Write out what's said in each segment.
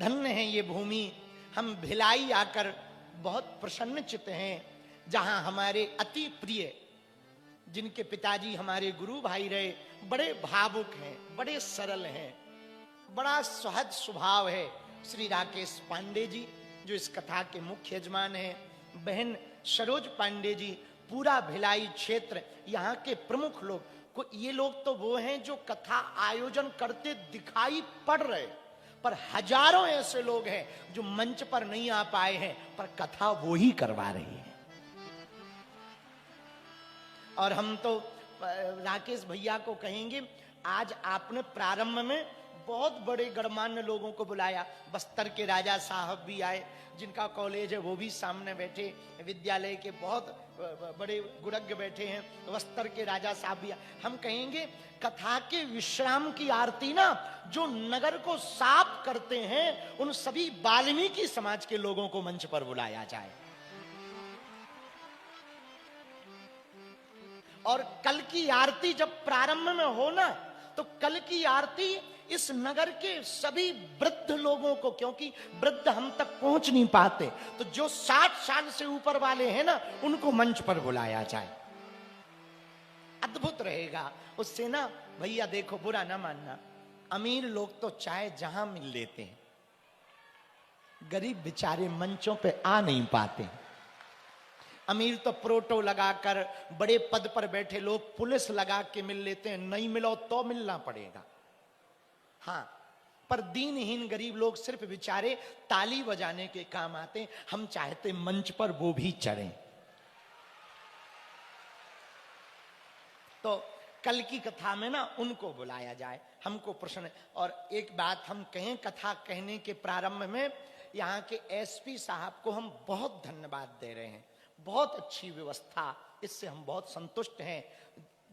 धन्य है ये भूमि। हम भिलाई आकर बहुत प्रसन्नचित्त हैं, जहां हमारे अति प्रिय, जिनके पिताजी हमारे गुरु भाई रहे, बड़े भावुक हैं, बड़े सरल हैं, बड़ा सहज स्वभाव है, श्री राकेश पांडे जी, जो इस कथा के मुख्य यजमान हैं, बहन सरोज पांडे जी, पूरा भिलाई क्षेत्र, यहाँ के प्रमुख लोग को, ये लोग तो वो हैं जो कथा आयोजन करते दिखाई पड़ रहे, पर हजारों ऐसे लोग हैं जो मंच पर नहीं आ पाए हैं, पर कथा वो ही करवा रही है। और हम तो राकेश भैया को कहेंगे, आज आपने प्रारंभ में बहुत बड़े गणमान्य लोगों को बुलाया, बस्तर के राजा साहब भी आए, जिनका कॉलेज है वो भी सामने बैठे, विद्यालय के बहुत बड़े गुरज्ञ बैठे हैं, बस्तर के राजा साहब भी आए। हम कहेंगे कथा के विश्राम की आरती ना, जो नगर को साफ करते हैं, उन सभी वाल्मीकि समाज के लोगों को मंच पर बुलाया जाए। और कल की आरती जब प्रारंभ में हो ना, तो कल की आरती इस नगर के सभी वृद्ध लोगों को, क्योंकि वृद्ध हम तक पहुंच नहीं पाते, तो जो 60 साल से ऊपर वाले हैं ना, उनको मंच पर बुलाया जाए, अद्भुत रहेगा। उससे ना भैया देखो, बुरा ना मानना, अमीर लोग तो चाहे जहां मिल लेते हैं, गरीब बेचारे मंचों पे आ नहीं पाते। अमीर तो प्रोटो लगाकर, बड़े पद पर बैठे लोग पुलिस लगा के मिल लेते हैं, नहीं मिलो तो मिलना पड़ेगा। हाँ, पर दीनहीन गरीब लोग सिर्फ बेचारे ताली बजाने के काम आते हैं। हम चाहते मंच पर वो भी चढ़ें। तो कल की कथा में ना उनको बुलाया जाए, हमको प्रश्न। और एक बात हम कहें कथा कहने के प्रारंभ में, यहाँ के एसपी साहब को हम बहुत धन्यवाद दे रहे हैं, बहुत अच्छी व्यवस्था, इससे हम बहुत संतुष्ट हैं,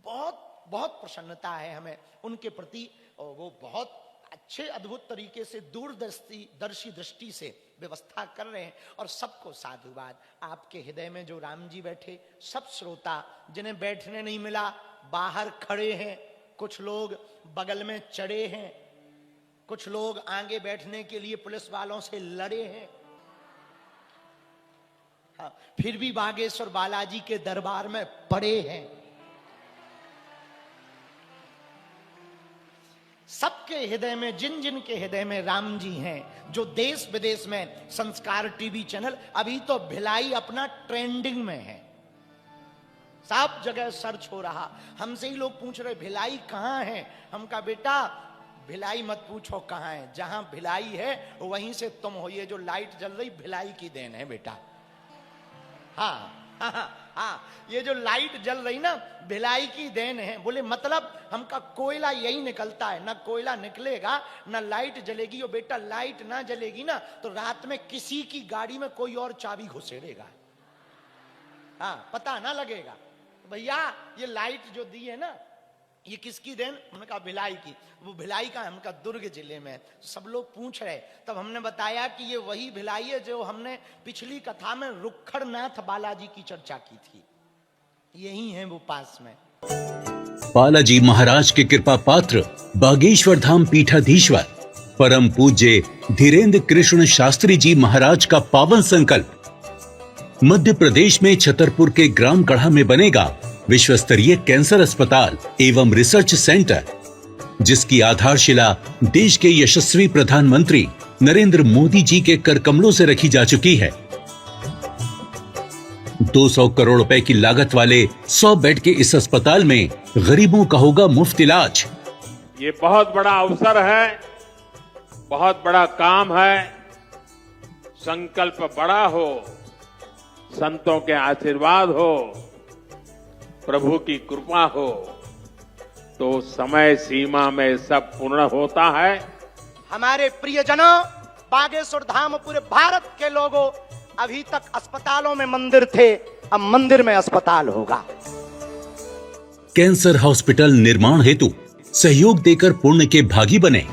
बहुत बहुत प्रसन्नता है हमें उनके प्रति। और वो बहुत अच्छे अद्भुत तरीके से दूरदर्शी दृष्टि से व्यवस्था कर रहे हैं। और सबको साधुवाद, आपके हृदय में जो राम जी बैठे, सब श्रोता जिन्हें बैठने नहीं मिला बाहर खड़े हैं, कुछ लोग बगल में चढ़े हैं, कुछ लोग आगे बैठने के लिए पुलिस वालों से लड़े हैं। हाँ, फिर भी बागेश्वर बालाजी के दरबार में पड़े हैं। सबके हृदय में, जिन जिन के हृदय में राम जी हैं, जो देश विदेश में संस्कार टीवी चैनल, अभी तो भिलाई अपना ट्रेंडिंग में है, सब जगह सर्च हो रहा। हमसे ही लोग पूछ रहे भिलाई कहाँ है, हम कहा बेटा भिलाई मत पूछो कहाँ है, जहां भिलाई है वहीं से तुम हो। ये जो लाइट जल रही भिलाई की देन है बेटा। हाँ हाँ हाँ, ये जो लाइट जल रही ना भिलाई की देन है। बोले मतलब, हमका कोयला यही निकलता है, ना कोयला निकलेगा ना लाइट जलेगी। और बेटा लाइट ना जलेगी ना तो रात में किसी की गाड़ी में कोई और चाबी घुसेड़ेगा, हाँ पता ना लगेगा। भैया ये लाइट जो दी है ना, ये किसकी देन? हमने कहा भिलाई की। वो भिलाई का, हमने कहा दुर्ग जिले में। सब लोग पूछ रहे, तब हमने बताया कि ये वही भिलाई है जो हमने पिछली कथा में रुखड़नाथ बालाजी की चर्चा की थी, यही है वो पास में। बालाजी महाराज के कृपा पात्र बागेश्वर धाम पीठाधीश्वर परम पूज्य धीरेन्द्र कृष्ण शास्त्री जी महाराज का पावन संकल्प। मध्य प्रदेश में छतरपुर के ग्राम गढ़ा में बनेगा विश्व स्तरीय कैंसर अस्पताल एवं रिसर्च सेंटर, जिसकी आधारशिला देश के यशस्वी प्रधानमंत्री नरेंद्र मोदी जी के कर कमलों से रखी जा चुकी है। 200 करोड़ रुपए की लागत वाले 100 बेड के इस अस्पताल में गरीबों का होगा मुफ्त इलाज। ये बहुत बड़ा अवसर है, बहुत बड़ा काम है। संकल्प बड़ा हो, संतों के आशीर्वाद हो, प्रभु की कृपा हो, तो समय सीमा में सब पूर्ण होता है। हमारे प्रियजनों, बागेश्वर धाम पूरे भारत के लोगों, अभी तक अस्पतालों में मंदिर थे, अब मंदिर में अस्पताल होगा। कैंसर हॉस्पिटल निर्माण हेतु सहयोग देकर पुण्य के भागी बने।